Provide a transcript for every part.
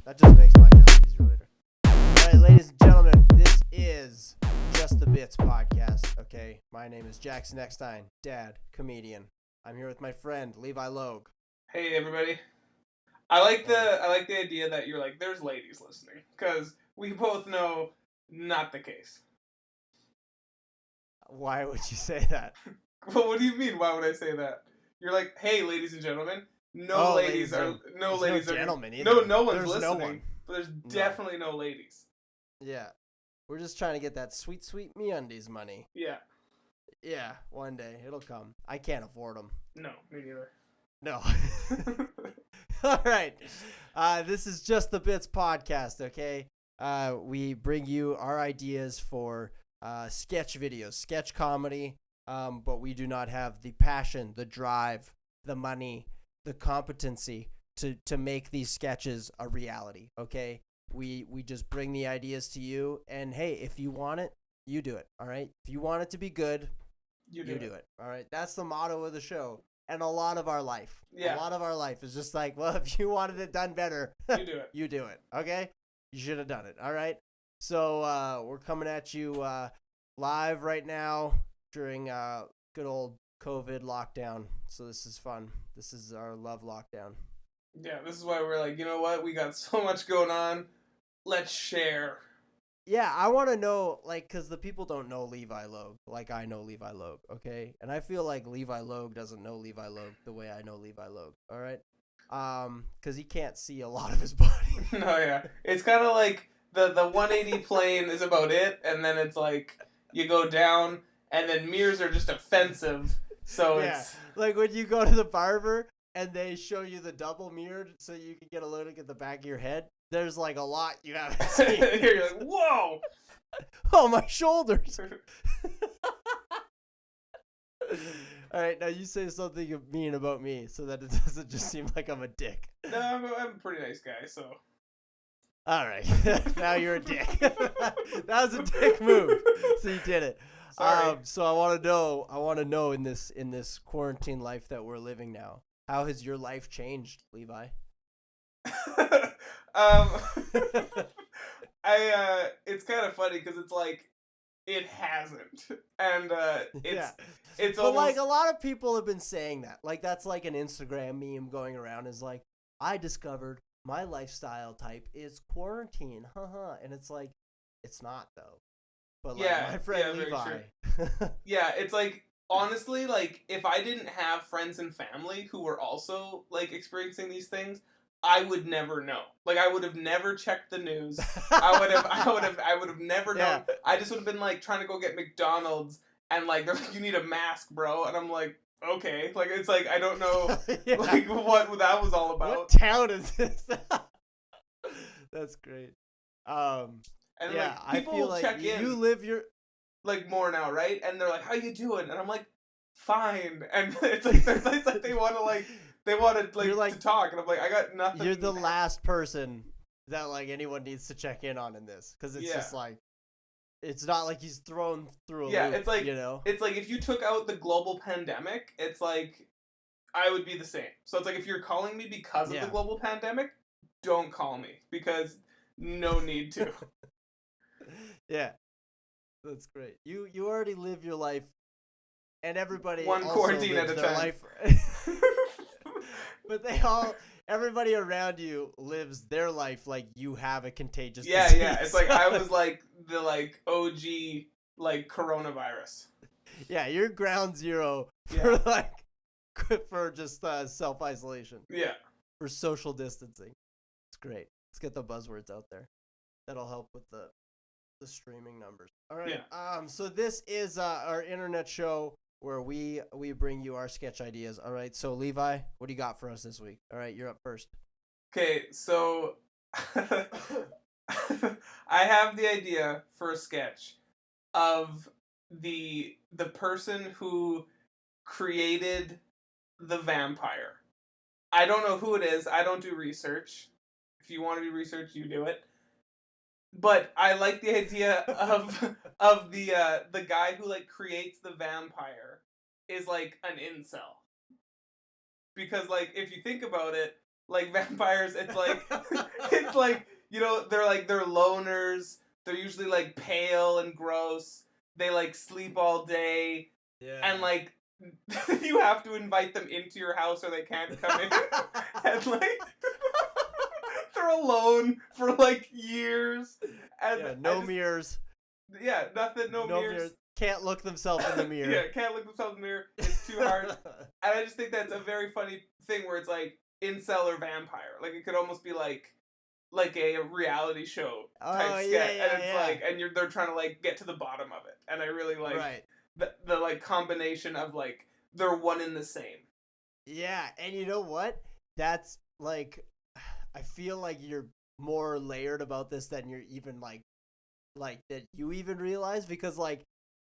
That just makes my job easier later. All right, ladies and gentlemen, this is Just the Bits podcast. Okay, my name is Jackson Eckstein, dad, comedian. I'm here with my friend Levi Logue. Hey everybody. I like the idea that you're like there's ladies listening, because we both know not the case. Why would you say that? Well, what do you mean? Why would I say that? You're like, hey, ladies and gentlemen. No ladies are gentlemen either. No one's There's listening. no one. But there's definitely no ladies. Yeah, we're just trying to get that sweet, sweet MeUndies money. Yeah. Yeah, one day it'll come. I can't afford them. No, me neither. No. All right. This is Just the Bits podcast, okay? We bring you our ideas for sketch videos, sketch comedy, but we do not have the passion, the drive, the money, the competency to make these sketches a reality, okay? We just bring the ideas to you, and hey, if you want it, you do it, all right? If you want it to be good, you do it, all right? That's the motto of the show. And a lot of our life. Yeah. A lot of our life is just like, well, if you wanted it done better, You do it. You do it. Okay? You should have done it. All right? So we're coming at you live right now during good old COVID lockdown. So this is fun. This is our love lockdown. Yeah, this is why we're like, you know what? We got so much going on. Let's share. Yeah, I want to know, like, because the people don't know Levi Logue like I know Levi Logue, okay? And I feel like Levi Logue doesn't know Levi Logue the way I know Levi Logue, all right? Because he can't see a lot of his body. No, yeah. It's kind of like the 180 plane is about it, and then it's like you go down, and then mirrors are just offensive, so Yeah, it's... like when you go to the barber and they show you the double mirrored so you can get a look at the back of your head. There's like a lot you haven't seen. You're like, whoa! Oh, my shoulders. All right, now you say something mean about me so that it doesn't just seem like I'm a dick. No, I'm a pretty nice guy, so... All right, now you're a dick. That was a dick move. So you did it. Sorry. So I want to know in this quarantine life that we're living now, how has your life changed, Levi? It's kind of funny because it's like it hasn't, and it's but almost like a lot of people have been saying that. Like that's like an Instagram meme going around is like, I discovered my lifestyle type is quarantine, and it's like, it's not though. But like my friend Levi, yeah, it's like honestly, like if I didn't have friends and family who were also like experiencing these things, I would never know. Like I would have never checked the news. I would have never known. I just would have been like trying to go get McDonald's and like they're like, you need a mask, bro. And I'm like, okay. Like it's like I don't know like what that was all about. What town is this? That's great. And yeah, like people I feel will like check in. You live your like more now, right? And they're like, how you doing? And I'm like, fine. And it's like they want to like. They wanted like to talk, and I'm like, I got nothing. You're the last person that like anyone needs to check in on in this, because it's just like, it's not like he's thrown through a loop, it's like, you know. It's like if you took out the global pandemic, it's like I would be the same. So it's like if you're calling me because of the global pandemic, don't call me because no need to. Yeah, that's great. You already live your life, and everybody one also quarantine lives at a their time. Life. But everybody around you lives their life like you have a contagious disease. Yeah. It's like I was like the like OG like coronavirus. Yeah, you're ground zero for for just self-isolation. Yeah. For social distancing. It's great. Let's get the buzzwords out there. That'll help with the streaming numbers. All right. Yeah. So this is our internet show where we bring you our sketch ideas. All right, so Levi, what do you got for us this week? All right, you're up first. Okay, so I have the idea for a sketch of the person who created the vampire. I don't know who it is. I don't do research. If you want to do research, you do it. But I like the idea of the guy who like creates the vampire is like an incel. Because like if you think about it, Like vampires, it's like it's like, you know, they're loners. They're usually like pale and gross. They like sleep all day, and Yeah. like you have to invite them into your house or they can't come in. And like they're alone for like years. And Yeah, no mirrors. yeah, nothing, no No mirrors. mirrors. Can't look themselves in the mirror. Yeah, can't look themselves in the mirror. It's too hard. And I just think that's a very funny thing where it's like incel or vampire. Like it could almost be like a reality show type Oh, sketch, yeah, and it's yeah. like, and they're trying to like get to the bottom of it. And I really like Right. the like combination of like they're one in the same. Yeah, and you know what? That's like, I feel like you're more layered about this than you're even like that you even realize, because like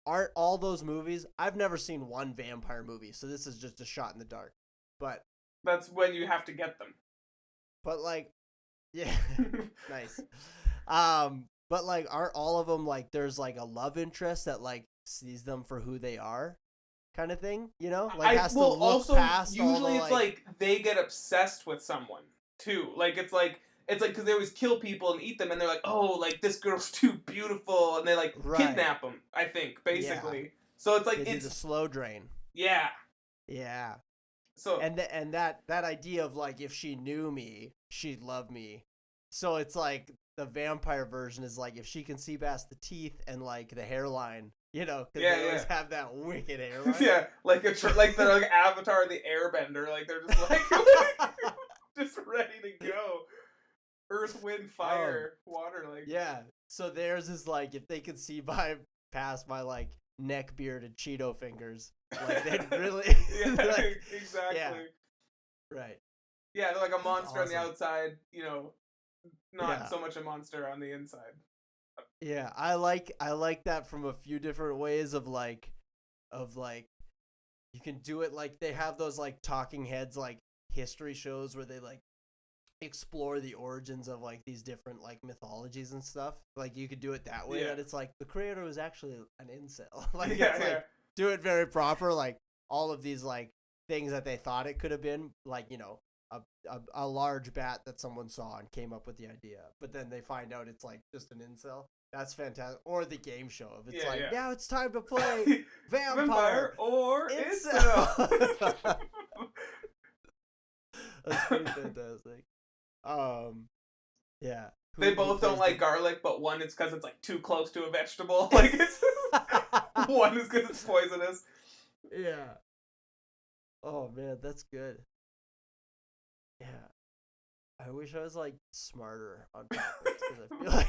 aren't all those movies? I've never seen one vampire movie, so this is just a shot in the dark. But That's when you have to get them. like, yeah, nice. But like, aren't all of them like there's like a love interest that like sees them for who they are, kind of thing? You know, like has to look also past all usually the, it's like they get obsessed with someone too. Like it's like because they always kill people and eat them, and they're like, oh, like this girl's too beautiful, and they like Right. kidnap them. I think basically. Yeah. So it's like They do it's the slow drain. yeah. Yeah. So And that idea of like, if she knew me, she'd love me. So it's like the vampire version is like, if she can see past the teeth and like the hairline, you know, because they always have that wicked hairline. Yeah, like like they're like Avatar the Airbender, like they're just like just ready to go. Earth, wind, fire, water, like yeah. So theirs is like, if they could see past my like neck bearded Cheeto fingers, like they'd really yeah, like, exactly. Yeah. Right. Yeah, they're like a monster on the awesome. outside, you know, not so much a monster on the inside. Yeah, I like that from a few different ways of like you can do it like they have those like talking heads like history shows where they like explore the origins of like these different like mythologies and stuff. Like you could do it that way, that it's like the creator was actually an incel. Like like do it very proper, like all of these like things that they thought it could have been, like, you know, a large bat that someone saw and came up with the idea, but then they find out it's like just an incel. That's fantastic. Or the game show if it's now it's time to play vampire or incel. That's pretty fantastic. Yeah. They both don't like garlic, but one is because it's like too close to a vegetable. Like it's one is because it's poisonous. Yeah. Oh man, that's good. Yeah. I wish I was like smarter on topics, because I feel like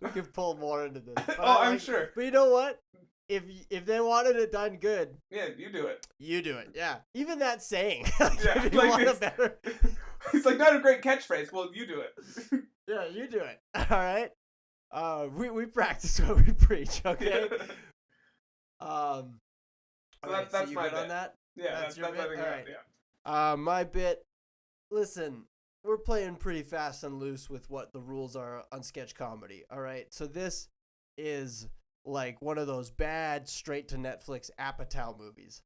we could pull more into this. But I'm sure. But you know what? If they wanted it done good, yeah, you do it. You do it. Yeah. Even that saying. Yeah, if you want a better. It's like not a great catchphrase. Well, you do it. Yeah, you do it. All right. We practice what we preach. Okay. So that's you my good bit. on that. Yeah, that's your bit. my thing. All right. Yeah. My bit. Listen, we're playing pretty fast and loose with what the rules are on sketch comedy. All right. So this is like one of those bad straight to Netflix Apatow movies.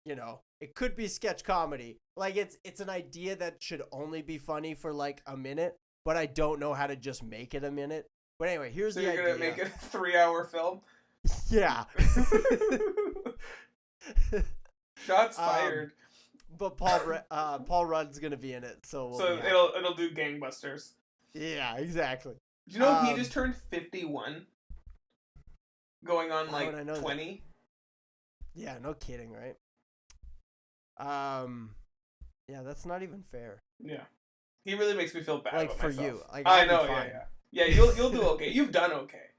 You know, it could be sketch comedy. Like it's an idea that should only be funny for like a minute, but I don't know how to just make it a minute. But anyway, here's the idea. So you're gonna make it a 3-hour film? Yeah. Shots fired. But Paul Rudd's gonna be in it, so it'll do gangbusters. Yeah, exactly. Do you know he just turned 51? Going on like 20? That? Yeah, no kidding, right? Yeah, that's not even fair. Yeah, he really makes me feel bad. Like about for myself. you, like, I know. Yeah. You'll do okay. You've done okay.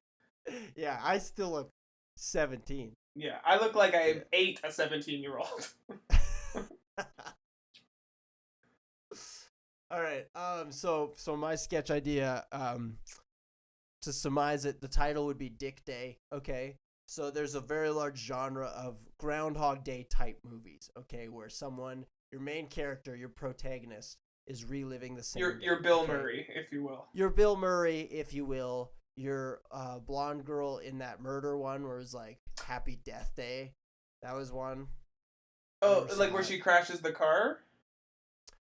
Yeah, I still look 17. Yeah, I look like I ate a 17-year-old. All right. So my sketch idea, to surmise it, the title would be Dick Day. Okay. So there's a very large genre of Groundhog Day type movies. Okay, where your main character, your protagonist, is reliving the same. You're Bill Murray, if you will. You're Bill Murray, if you will. You're blonde girl in that murder one where it's like Happy Death Day. That was one. Oh, like where she crashes the car?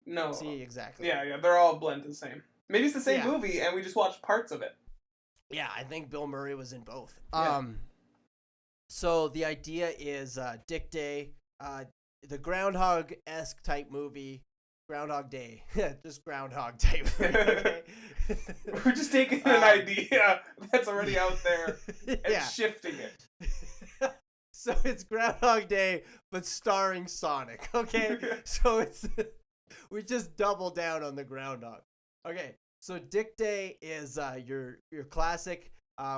No. See, exactly. Yeah, they're all blended the same. Maybe it's the same Yeah. movie and we just watched parts of it. Yeah, I think Bill Murray was in both. Yeah. So the idea is Dick Day, the Groundhog-esque type movie, Groundhog Day, just Groundhog type. Okay? We're just taking an idea that's already out there and shifting it. So it's Groundhog Day, but starring Sonic. Okay, so we just double down on the Groundhog. Okay, so Dick Day is your classic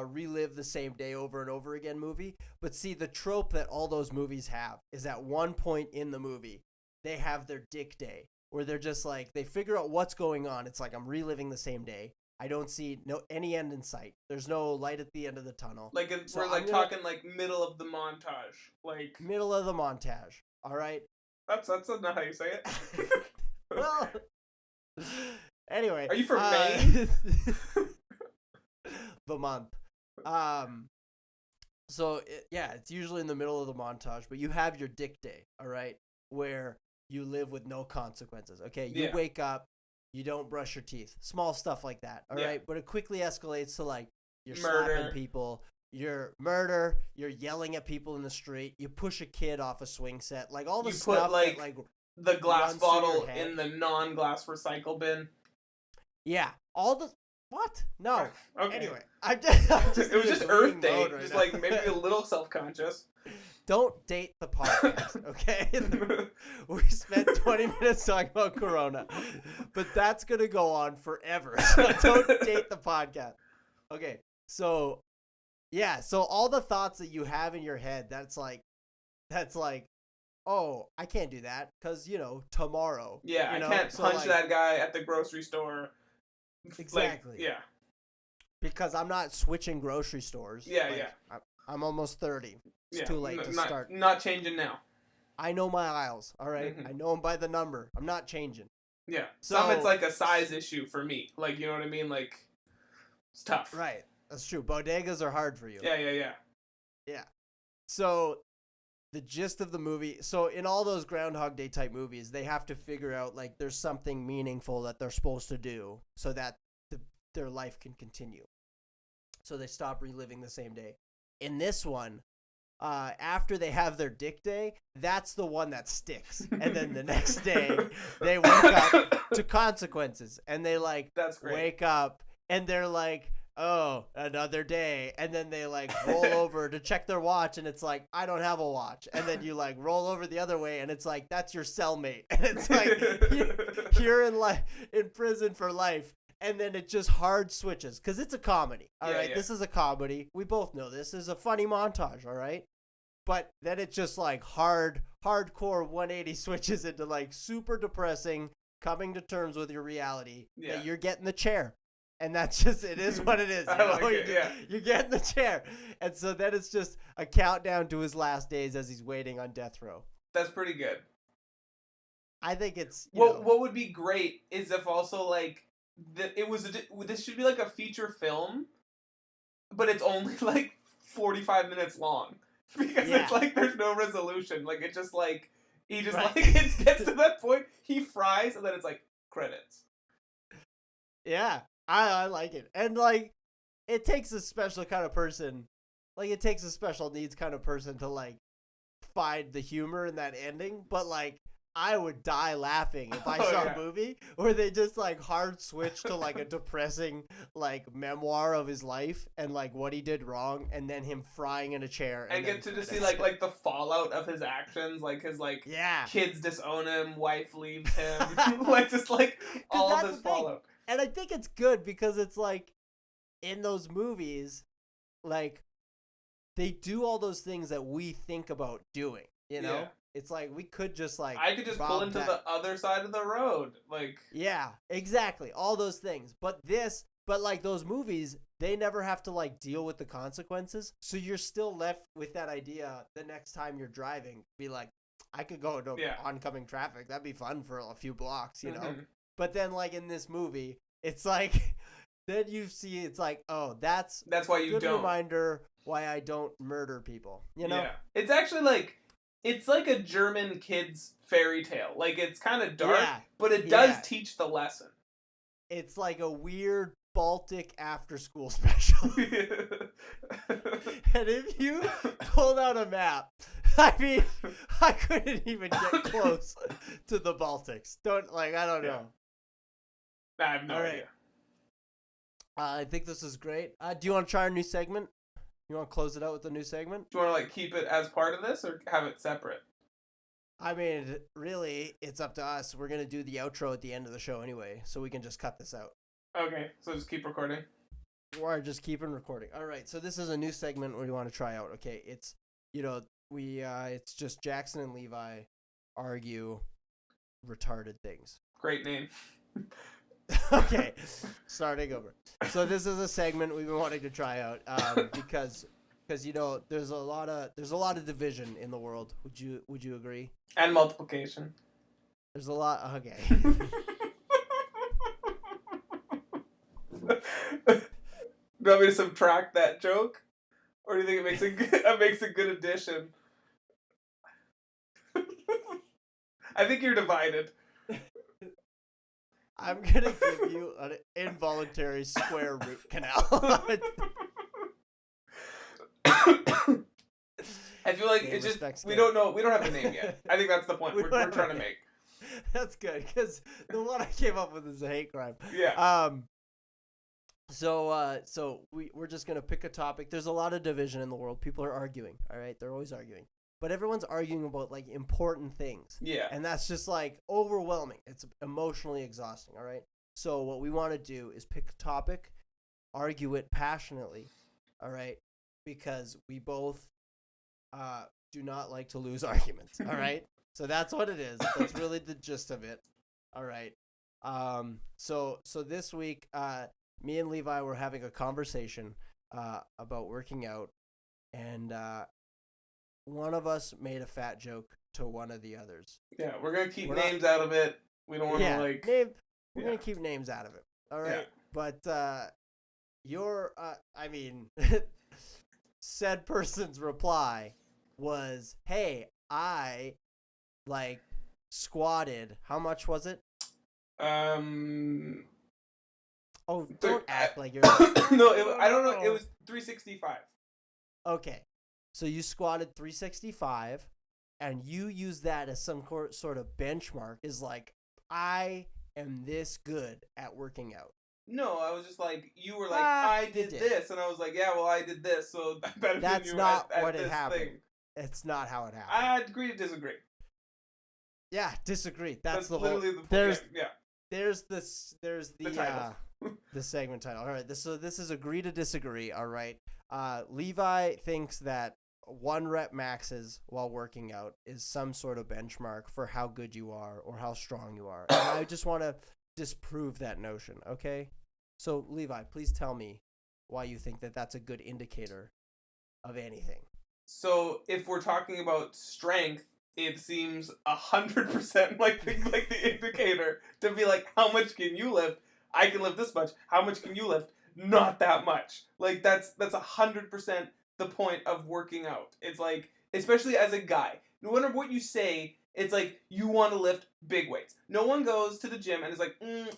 relive the same day over and over again movie. But see, the trope that all those movies have is at one point in the movie they have their Dick Day, where they're just like, they figure out what's going on. It's like, I'm reliving the same day. I don't see any end in sight. There's no light at the end of the tunnel. Like we're like talking like middle of the montage, like middle of the montage. All right. That's not how you say it. Well, anyway. Are you from Maine? The month. So it's usually in the middle of the montage, but you have your Dick Day. All right, where you live with no consequences. Okay, you wake up. You don't brush your teeth. Small stuff like that, all right? But it quickly escalates to, like, you're slapping people, you're yelling at people in the street, you push a kid off a swing set, like, all the stuff that, like, the glass bottle in the non-glass recycle bin. Yeah. All the... What? No. Okay. Anyway, I'm just it was just Earth Day, right just, now. like, maybe a little self-conscious. Don't date the podcast, okay? We spent 20 minutes talking about Corona, but that's going to go on forever. So don't date the podcast. Okay, so all the thoughts that you have in your head, that's like, oh, I can't do that because, tomorrow. Yeah, I can't punch that guy at the grocery store. Exactly. Like, yeah. Because I'm not switching grocery stores. Yeah. I'm almost 30. It's too late to start. Not changing now. I know my aisles, all right? I know them by the number. I'm not changing. Yeah. Some it's like a size issue for me. Like, you know what I mean? Like, it's tough. Right. That's true. Bodegas are hard for you. Yeah. Yeah. So the gist of the movie, so in all those Groundhog Day type movies, they have to figure out, like, there's something meaningful that they're supposed to do so that their life can continue. So they stop reliving the same day. In this one, after they have their Dick Day, that's the one that sticks. And then the next day, they wake up to consequences. And they, like, wake up, and they're like, oh, another day. And then they, like, roll over to check their watch, and it's like, I don't have a watch. And then you, like, roll over the other way, and it's like, that's your cellmate. And it's like, you're in prison for life. And then it just hard switches because it's a comedy. All right, this is a comedy. We both know this is a funny montage. All right, but then it just like hardcore 180 switches into like super depressing, coming to terms with your reality that you're getting the chair, and that's just it is what it is. You're getting the chair, and so then it's just a countdown to his last days as he's waiting on death row. That's pretty good. I think it's what would be great is if also like. This should be like a feature film, but it's only like 45 minutes long because it's like there's no resolution. Like it just like he just like it gets to that point, he fries, and then it's like credits. Yeah, I like it, and like it takes a special kind of person, like it takes a special needs kind of person to like find the humor in that ending, but like. I would die laughing if I saw a movie where they just like hard switch to like a depressing like memoir of his life and like what he did wrong and then him frying in a chair and get to just see like the fallout of his actions, like his like kids disown him, wife leaves him, like just like all of this fallout. And I think it's good because it's like in those movies, like they do all those things that we think about doing, you know? It's like we could just like I could just pull into the other side of the road, like exactly, all those things. But like those movies, they never have to like deal with the consequences, so you're still left with that idea. The next time you're driving, be like, I could go into oncoming traffic. That'd be fun for a few blocks, you know. But then like in this movie, it's like then you see it's like, oh, that's why you good don't. Reminder why I don't murder people, you know. Yeah, it's actually like. it's like a German kid's fairy tale. Like, it's kind of dark, Yeah. but it does Yeah. teach the lesson. It's like a weird Baltic after-school special. And if you pulled out a map, I mean, I couldn't even get close to the Baltics. I don't know. I have no All right. idea. I think this is great. Do you want to try our new segment? You want to close it out with the new segment? Do you want to like keep it as part of this or have it separate? I mean, really, it's up to us. We're going to do the outro at the end of the show anyway, so we can just cut this out. Okay, so just keep recording. Or just keep on recording. All right, so this is a new segment we want to try out. Okay, it's, it's just Jackson and Levi argue retarded things. Great name. Okay, starting over. So this is a segment we've been wanting to try out because there's a lot of division in the world. Would you agree? And multiplication. There's a lot. Okay. Do you want me to subtract that joke, or do you think it makes a good addition? I think you're divided. I'm gonna give you an involuntary square root canal. I feel like it's just we don't know. We don't have the name yet. I think that's the point we're trying to make. That's good because the one I came up with is a hate crime. Yeah. So we're just gonna pick a topic. There's a lot of division in the world. People are arguing. All right, they're always arguing, but everyone's arguing about like important things. Yeah. And that's just like overwhelming. It's emotionally exhausting. All right. So what we want to do is pick a topic, argue it passionately. All right, because we both do not like to lose arguments. All right. So that's what it is. That's really the gist of it. All right. So this week, me and Levi were having a conversation about working out, and one of us made a fat joke to one of the others. Yeah, we're gonna keep names out of it. We don't want to We're gonna keep names out of it. All right. Yeah. But said person's reply was, "Hey, I squatted. How much was it?" Oh, don't act like you're. No, I don't know. It was 365. Okay, so you squatted 365, and you use that as some sort of benchmark. Is like, I am this good at working out. No, I was just like, you were like, I did this, and I was like, yeah, well, I did this, so I better than you at this happened. Thing. It's not how it happened. I agree to disagree. Yeah, disagree. That's the literally whole. There's the title. The segment title. All right. This is agree to disagree. All right. Levi thinks that 1 rep maxes while working out is some sort of benchmark for how good you are or how strong you are. And I just want to disprove that notion. Okay. So Levi, please tell me why you think that that's a good indicator of anything. So if we're talking about strength, it seems 100% like the indicator to be like, how much can you lift? I can lift this much. How much can you lift? Not that much. Like that's 100% the point of working out. It's like, especially as a guy, no matter what you say, it's like you want to lift big weights. No one goes to the gym and is like,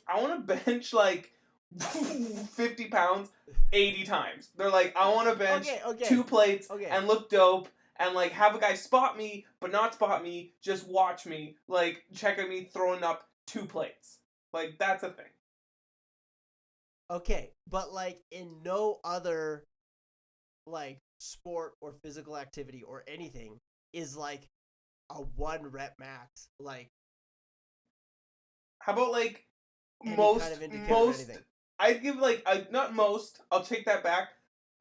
I want to bench like 50 pounds 80 times. They're like, I want to bench 2 plates and look dope and like have a guy spot me, but not spot me, just watch me, like checking me throwing up 2 plates. Like that's a thing. Okay, but like in no other like sport or physical activity or anything is like a 1 rep max. Like, how about like most I'd give like not most, I'll take that back,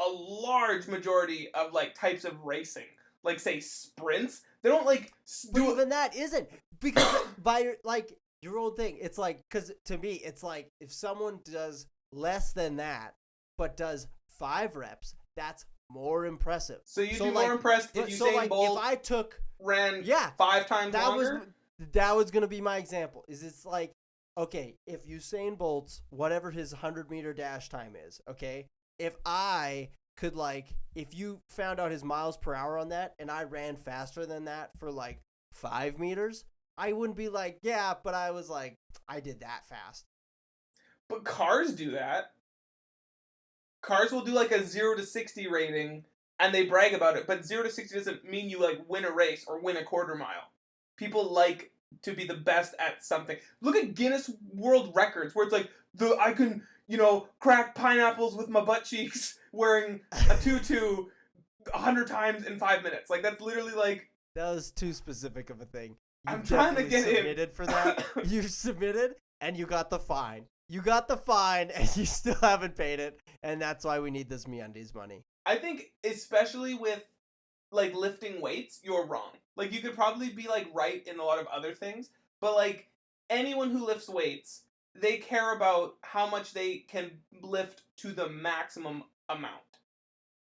a large majority of like types of racing, like say sprints, they don't like do even that isn't, because by like your old thing, it's like, because to me it's like if someone does less than that but does 5 reps, that's more impressive. So you'd be more impressed if Usain Bolt if I ran 5 times longer? That was going to be my example. It's like, okay, if Usain Bolt's, whatever his 100-meter dash time is, okay, if I could, like, if you found out his miles per hour on that and I ran faster than that for like 5 meters, I wouldn't be like, yeah, but I was like, I did that fast. But cars do that. Cars will do like a 0 to 60 rating and they brag about it, but 0 to 60 doesn't mean you like win a race or win a quarter mile. People like to be the best at something. Look at Guinness World Records where it's like I can, crack pineapples with my butt cheeks wearing a tutu 100 times in 5 minutes. Like that's literally like that was too specific of a thing. I'm trying to get submitted for that. You submitted and you got the fine. You got the fine and you still haven't paid it, and that's why we need this MeUndies money. I think especially with like lifting weights, you're wrong. Like you could probably be like right in a lot of other things, but like anyone who lifts weights, they care about how much they can lift to the maximum amount.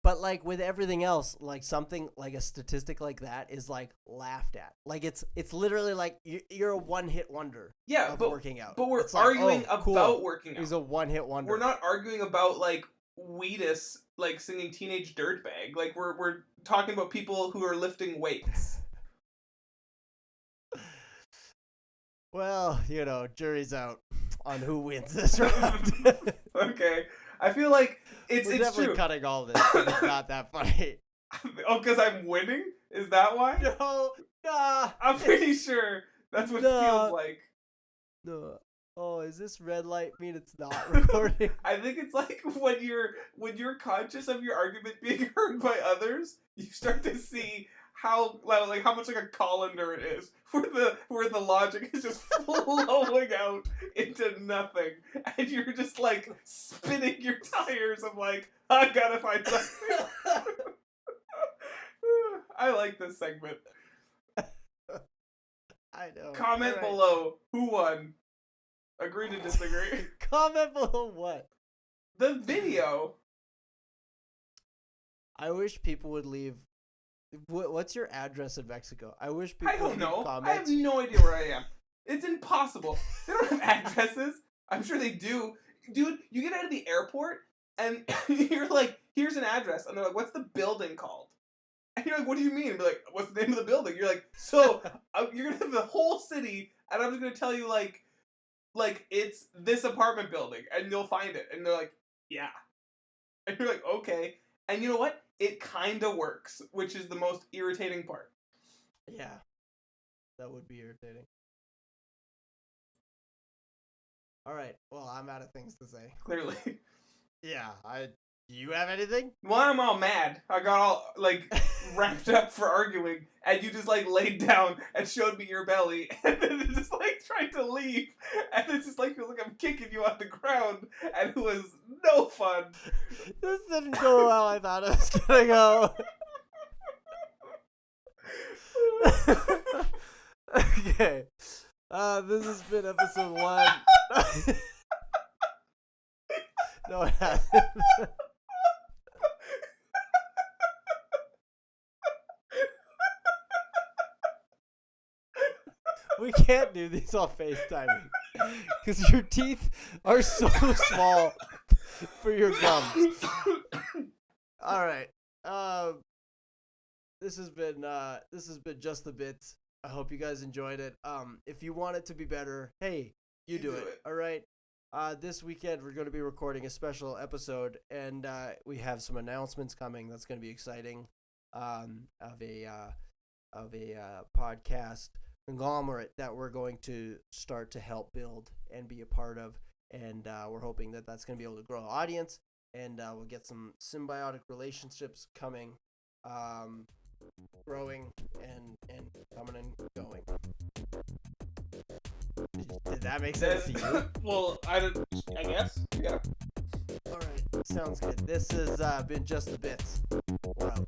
But like with everything else, like something like a statistic like that is like laughed at. Like it's literally like you're a one-hit wonder. Yeah, of but working out. But we're it's like, arguing oh, cool. about working out. He's a one-hit wonder. We're not arguing about like Wheatus like singing Teenage Dirtbag. Like we're talking about people who are lifting weights. Well, jury's out on who wins this round. Okay. I feel like it's definitely true. Cutting all this. It's not that funny. Oh, because I'm winning? Is that why? No, nah. I'm pretty sure that's what it feels like. No. Oh, is this red light mean it's not recording? I think it's like when you're conscious of your argument being heard by others, you start to see how much like a colander it is, where the logic is just flowing out into nothing, and you're just like spinning your tires of like, I gotta find something. I like this segment. I know. Comment below who won. Agree to disagree. Comment below what? The video. I wish people would leave. What's your address in Mexico? I wish people I don't would know. leave comments. I have no idea where I am. It's impossible. They don't have addresses. I'm sure they do. Dude, you get out of the airport and you're like, here's an address. And they're like, what's the building called? And you're like, what do you mean? And they're like, what's the name of the building? You're like, so you're going to have the whole city and I'm just going to tell you like it's this apartment building and you'll find it. And they're like, yeah. And you're like, okay. And you know what? It kind of works, which is the most irritating part. Yeah. That would be irritating. All right. Well, I'm out of things to say. Clearly. Yeah. Do you have anything? Well, I'm all mad. I got all, like, wrapped up for arguing, and you just, like, laid down and showed me your belly, and then it just, like, tried to leave, and it just, like, feels like I'm kicking you on the ground, and it was no fun. This didn't go well I thought it was gonna go. Okay. This has been episode 1. No, it hasn't. We can't do these on FaceTiming because your teeth are so small for your gums. All right. This has been Just the Bits. I hope you guys enjoyed it. If you want it to be better, hey, you do it. All right. This weekend we're going to be recording a special episode, and we have some announcements coming. That's going to be exciting. Of a podcast conglomerate that we're going to start to help build and be a part of, and we're hoping that that's going to be able to grow an audience, and we'll get some symbiotic relationships coming, growing and coming and going. Did that make sense to you? Well, I guess. Yeah. All right, sounds good. This has been Just the Bits. We're out.